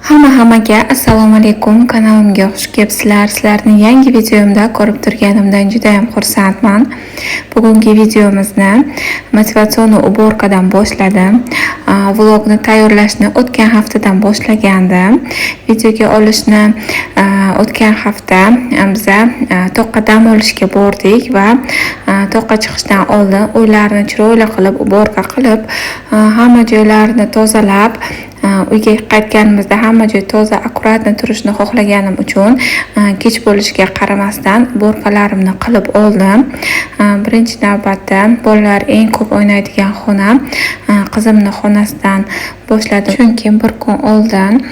Hammaga assalomu alaykum, kanalimga xush kelibsizlar. Sizlarni yangi videomda ko'rib turganimdan juda ham xursandman. Bugungi videomizni motivatsion uborkadan boshladim. Vlogni tayyorlashni o'tgan haftadan boshlagandim. Videoga olishni o'tgan hafta biza to'qqa dam olishga bordik va to'qqa chiqishdan oldin uylarni chiroyli qilib uborka qilib, hamma joylarini tozalab, uyga qaytganimizda hamma joy toza, akkuratni turishni xohlaganim uchun kech bo'lishiga qaramasdan uborkalarimni qilib oldim. Birinchi navbatda bolalar eng ko'p o'ynaydigan xona qizimning xonasidan boshladim. Chunki bir kun oldin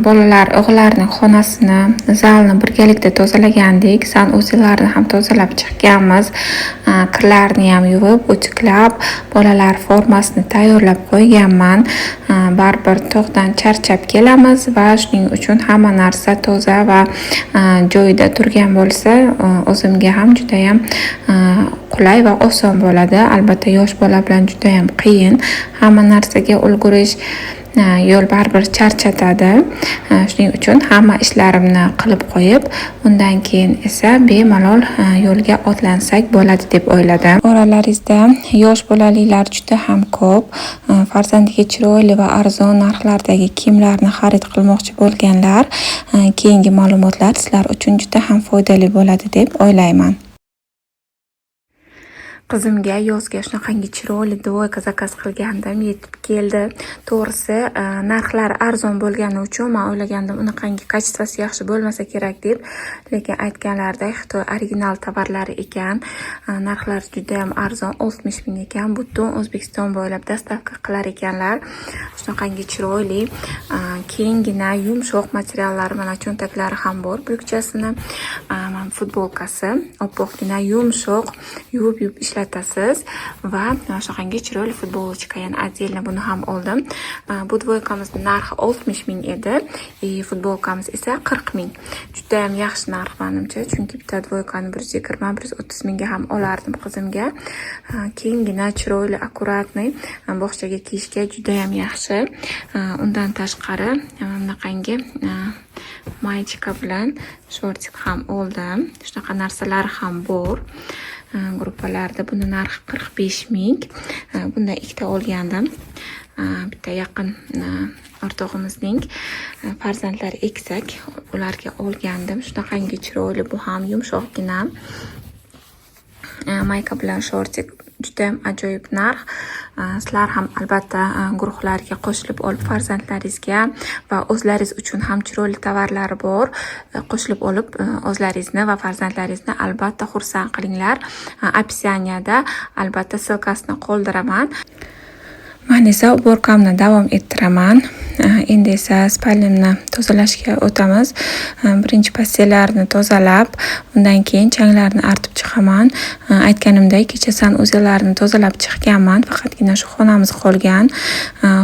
bolalar o'g'illarning xonasini, zalni birgalikda tozalagandik. O'zlarini ham tozalab chiqqanmiz. Kirlarni ham yuvib, o'tiklab, bolalar formasini tayyorlab qo'yganman. Baribir to'qdan charchab kelamiz va shuning uchun hamma narsa toza va joyida turgan bo'lsa, o'zimga ham juda ham qulay va oson bo'ladi. Albatta yosh bola bilan juda ham qiyin. Hamma narsaga ulgurish yo'l baribir charchatadi. Shuning uchun hamma ishlarimni qilib qo'yib, undan keyin esa bemalol yo'lga otlansak bo'ladi deb o'yladim. Oralaringizda yosh bolaliklar juda ham ko'p. Farzandiga chiroyli va arzon narxlardagi kiyimlarni xarid qilmoqchi bo'lganlar, keyingi ma'lumotlar sizlar uchun juda ham foydali bo'ladi deb o'ylayman. Qizimga yozga shunaqangi chiroyli dvoyka zakaz qilgandim, yetib keldi. To'g'risi, narxlari arzon bo'lgani uchun men o'ylagandim unaqangi kачествоsi yaxshi bo'lmasa kerak deb, lekin aytganlaridek Xitoy original tovarlari ekan. Narxlari juda ham arzon, 60 ming ekan. Butun O'zbekiston bo'ylab dostavka qilar ekanlar. Shunaqangi chiroyli, kengina, yumshoq materiallari, mana cho'ntaklari ham bor. Brukchasini, mana futbolkasi, oppoqgina, yumshoq, yuvib ishlatasiz va shunaqangi chiroyli futbolочка, yana отдельно buni ham oldim. Bu dvoykamizning narxi 60 ming edi, futbolkamiz esa 40 ming. Juda ham yaxshi narx menimcha, chunki bitta dvoykani 120-130 mingga ham olardim qizimga. Kengina, chiroyli, akkuratniy, bog'chaga kiyishga juda ham yaxshi. Undan tashqari bunaqangi maychika bilan shortik ham oldim. Shunaqa narsalar ham bor. Gruppalarda buni narxi 45 ming. Bundan ikkita olgandim. Bitta yaqin o'rtog'imizning farzandlari eksak, ularga olgandim. Shunaqangi chiroyli, bu ham yumshoqgina mayka bilan shortik, juda ham ajoyib narx. Sizlar ham albatta guruhlarga qo'shilib olib, farzandlaringizga va o'zlaringiz uchun ham chiroyli tovarlari bor, qo'shilib olib o'zlaringizni va farzandlaringizni albatta xursand qilinglar. Opisaniyada albatta silkasini qoldiraman. Men esa uborkamni davom ettiraman. Endi esa spalnimni tozalashga o'tamiz. Birinchi pastellarini tozalab, undan keyin changlarni artib chiqaman. Aytganimdek, kecha o'zlarini tozalab chiqqanman, faqatgina shu xonamiz qolgan.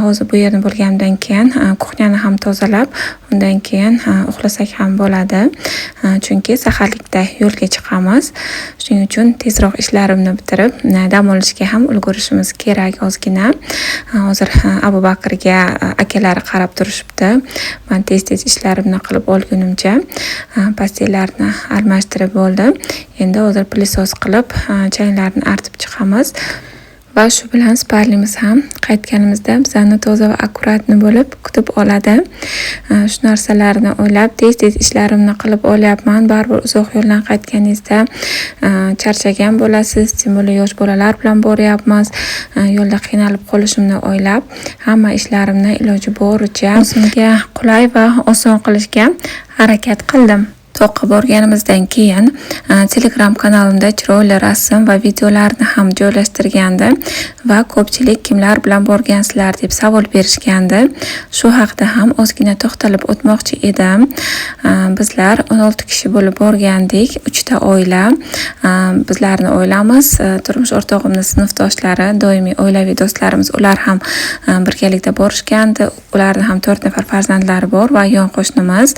Hozir bu yerni bo'lgandan keyin kuxnyani ham tozalab, undan keyin uxlasak ham bo'ladi. Chunki saharlikda yo'lga chiqamiz. Shuning uchun tezroq ishlarimni bitirib, dam olishga ham ulgurishimiz kerak ozgina. Hozir Abu Bakrga akalari qarab turishibdi. Men tez-tez ishlarimni qilib olgunimcha pastellarni almashtirib oldim. Endi hozir pilisos qilib changlarni artib chiqamiz. Va shu bilan sparlimiz ham qaytganimizda bizani toza va akkuratni bo'lib kutib oladi. Shu narsalarni o'ylab tez-tez ishlarimni qilib olyapman. Baribir uzoq yo'ldan qaytganingizda charchagan bo'lasiz. Tем более yosh bolalar bilan boryapmiz. Yo'lda qiynalib qolishimni o'ylab, hamma ishlarimni iloji boricha o'zimga qulay va oson qilishga harakat qildim. To'qqa borganimizdan keyin Telegram kanalimda chiroyli rasm va videolarni ham joylashtirgandi va ko'pchilik kimlar bilan borgansizlar deb savol berishgandi. Shu haqida ham ozgina to'xtalib o'tmoqchi edim. Bizlar 16 kishi bo'lib borgandik, 3 ta oila. Bizlarni oilamiz, turmush o'rtog'imning sinfdoshlari, doimiy oilaviy do'stlarimiz, ular ham birgalikda borishgandi. Ularning ham 4 nafar farzandlari bor va yon qo'shnimiz,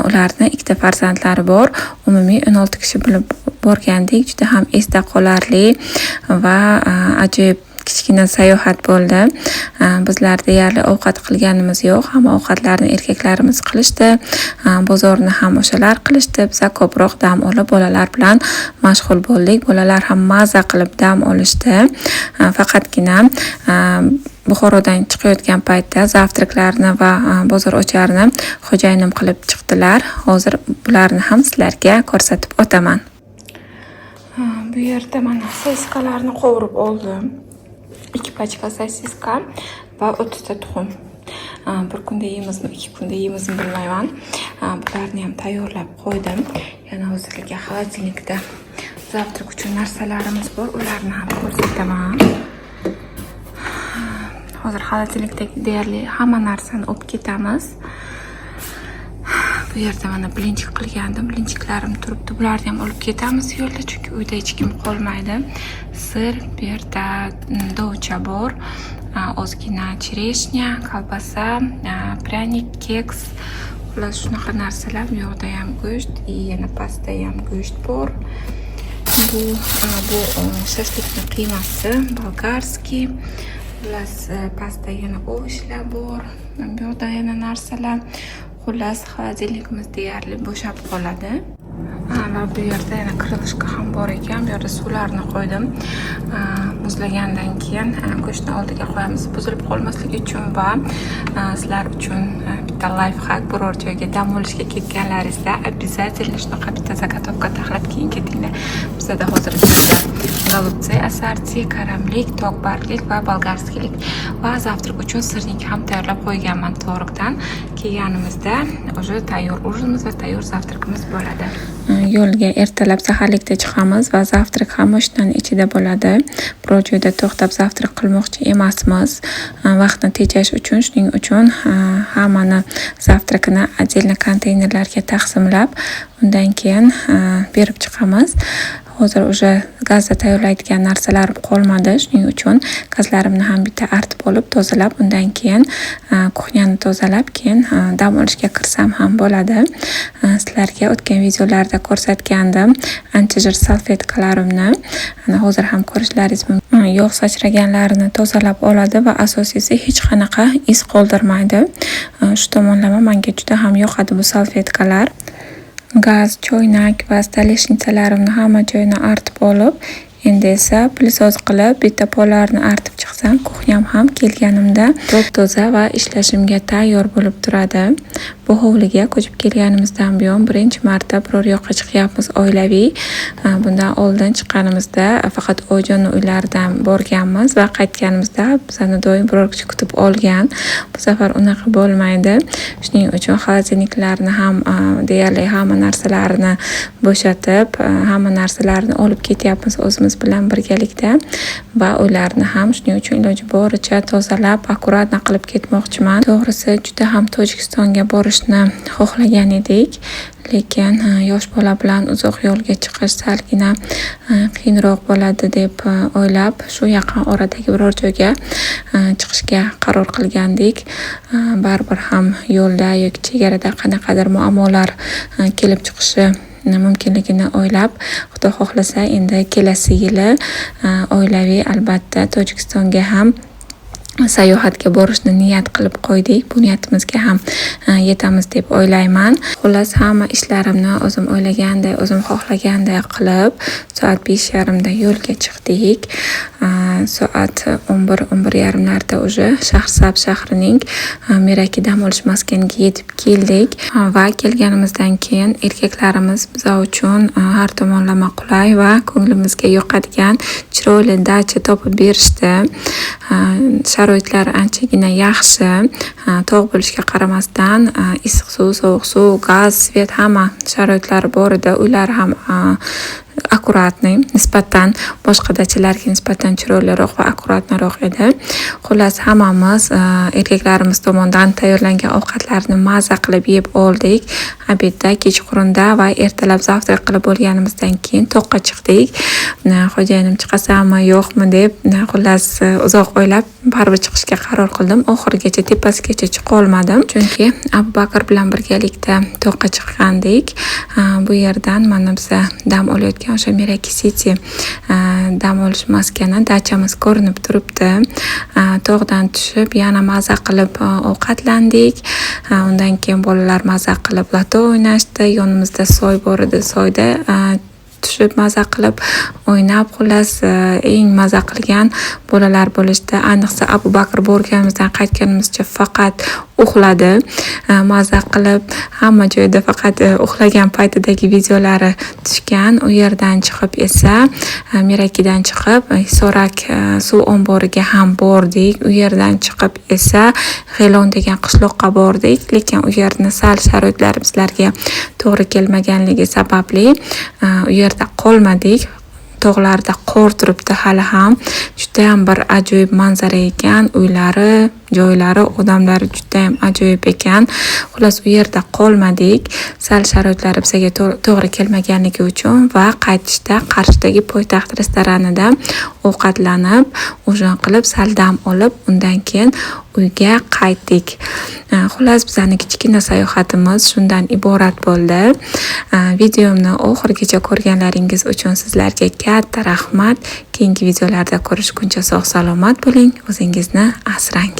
ularning 2 ta farzandlari bor. Umumiy 16 kishi bo'lib borgandik. Juda ham esda qolarli va ajoyib kichkina sayohat bo'ldi. Bizlar deyarli ovqat qilganimiz yo'q. Hamma ovqatlarni erkaklarimiz qilishdi. Bozorni ham o'shalar qilishdi. Biz ko'proq dam olib bolalar bilan mashg'ul bo'ldik. Bolalar ham maza qilib dam olishdi. Faqatgina Buxorodan chiqayotgan paytda zavtraklarni va bozor ocharni xo'jayinim qilib chiqdilar. Hozir bularni ham sizlarga ko'rsatib o'taman. Bu yerda mana sosiskalarni qovurib oldim. 2 pachka sosiska va 30 ta tuxum. Bir kunda yeymizmi, 2 kunda yeymizmi bilmayman. Bularni ham tayyorlab qo'ydim. Yana hozirga xolodilnikda zavtrak uchun narsalarimiz bor, ularni ham ko'rsataman. Hozir xolodilnikdagi deyarli hamma narsani olib ketamiz. Bu yerda mana blinchik qilgandim. Blinchiklarim turibdi. Bularni ham olib ketamiz yo'lda, chunki uyda hech kim qolmaydi. Sir, bu yerda dovcha bor. Ozgina chereshnya, kolbasa, pryanik, keks. Xullas shunaqa narsalar. Bu yoqda ham go'sht, yana pasta ham go'sht bor. Bu shashlikning qiymasi, bolgarskiy. Xullas pasta yana ovishlar bor. Bu yoqda yana narsalar. Xullas xolodilnikimiz deyarli bo'shab qoladi. Va bu yerda yana kirilishka ham bor ekan. Bu yerda suvlarni qo'ydim. Muzlagandan keyin go'shtni oldiga qo'yamiz, buzilib qolmasligi uchun va sizlar uchun bitta life hack. Biror joyga dam olishga ketganlaringizda обязательно shunaqa bitta zagotovka taxlab keyin ketinglar. Bizda hozir golubtsi, assorti, karamlik, tokbarlik va bolgarskiylik va zavtrak uchun sirnik ham tayyorlab qo'yganman tvorogdan. Kelganimizda уже tayyor ужинimiz va tayyor zavtrakimiz bo'ladi. Yo'lga ertalab saharlikda chiqamiz va zavtrak ham o'shdan ichida bo'ladi. Biror joyda to'xtab zavtrak qilmoqchi emasmiz. Vaqtni tejash uchun, shuning uchun hammani zavtrakini отдельно konteynerlarga taqsimlab, undan keyin berib chiqamiz. Hozir уже gazda tayyorlaydigan narsalar qolmadi. Shuning uchun gazlarimni ham bitta artib olib, tozalab, undan keyin kuxnyani tozalab, keyin dam olishga kirsam ham bo'ladi. Sizlarga o'tgan videolarda ko'rsatgandim antijir salfetkalarimni. Hozir ham ko'rishlaringiz mumkin. Yog' sachraganlarini tozalab oladi va asosiysi hech qanaqa iz qoldirmaydi. Shu tomonlama menga juda ham yoqadi bu salfetkalar. Gaz, choynak va stoleshnichalarimni hamma joyini artib olib, endi esa pilisoz qilib bitta pollarni artib chiqsam, kuxnyam ham kelganimda top-toza va ishlashimga tayyor bo'lib turadi. Bu hovliga ko'chib kelganimizdan buyon birinchi marta biror yoqqa chiqyapmiz oilaviy. Bundan oldin chiqqanimizda faqat oyijonning uylaridan borganmiz va qaytganimizda bizani doim biror kishi kutib olgan. Bu safar unaqa bo'lmaydi. Shuning uchun xolodilniklarni ham deyarli hamma narsalarini bo'shatib, hamma narsalarni olib ketyapmiz o'zimiz bilan birgalikda va ularni ham shuning uchun iloji boricha tozalab, akkuratna qilib ketmoqchiman. To'g'risi juda ham Tojikistonga borishni xohlagan edik, lekin yosh bola bilan uzoq yo'lga chiqish salgina qiyinroq bo'ladi deb o'ylab, shu yaqin oradagi biror joyga chiqishga qaror qilgandik. Baribir ham yo'lda yoki chegarada qanaqadir muammolar kelib chiqishi mumkinligini o'ylab, xudo xohlasa endi kelasi yili oilaviy albatta Tojikistonga ham sayohatga borishni niyat qilib qo'ydik. Bu niyatimizga ham yetamiz deb o'ylayman. Xullas hamma ishlarimni o'zim o'ylaganday, o'zim xohlaganday qilib, soat 5:30da yo'lga chiqdik. Soat 11:30larda уже Shahrsabz shahrining Meraki dam olish maskaniga yetib keldik va kelganimizdan keyin erkaklarimiz biz uchun har tomonlama qulay va ko'nglimizga yoqadigan chiroyli dacha topib berishdi. Sharoitlar anchagina yaxshi. Tog' bo'lishiga qaramasdan issiq suv, sovuq suv, gaz, svet hamma sharoitlari bor edi. Uylar ham akkuratniy, nisbatan boshqa dachalarga nisbatan chiroyliroq va akkuratniroq edi. Xullas hammamiz erkaklarimiz tomonidan tayyorlangan ovqatlarni maza qilib yeb oldik. obedda, kechqurunda va ertalab zavtrak qilib bo'lganimizdan keyin toqqa chiqdik. Xo'jayinim chiqasanmi yo'qmi deb, xullas uzoq o'ylab baribir chiqishga qaror qildim. Oxirigacha tepasigacha chiqa olmadim, chunki Abu Bakr bilan birgalikda toqqa chiqqandik. Bu yerdan mana biz dam olayotgan o'sha Meraki City dam olish maskani dachamiz ko'rinib turibdi. Tog'dan tushib yana maza qilib ovqatlandik. Undan keyin bolalar maza qilib lato o'ynashdi. Yonimizda soy bor edi, soyda tushib maza qilib o'ynab, xullas eng maza qilgan bolalar bo'lishdi. Ayniqsa Abu Bakr borganimizdan qaytganimizcha faqat uxladi. Maza qilib hamma joyda faqat uxlagan paytidagi videolari tushgan. U yerdan chiqib esa Merakidan chiqib Sorak suv omboriga ham bordik. U yerdan chiqib esa G'elon degan qishloqqa bordik, lekin u yerni sal sharoitlari bizlarga to'g'ri kelmaganligi sababli u yerda qolmadik. Tog'larda qor turibdi hali ham. Juda ham bir ajoyib manzara ekan. Uylari, joylari, odamlari juda ham ajoyib ekan. Xullas u yerda qolmadik. Sal sharoitlari bizga to'g'ri kelmaganligi uchun va qaytishda Qarshidagi Poytaxt restoranida ovqatlanib, ujin qilib, sal dam olib, undan keyin uyga qaytdik. Xullas bizning kichkina sayohatimiz shundan iborat bo'ldi. Videomni oxirigacha ko'rganlaringiz uchun sizlarga katta rahmat. Keyingi videolarda ko'rishguncha sog' salomat bo'ling, o'zingizni asrang.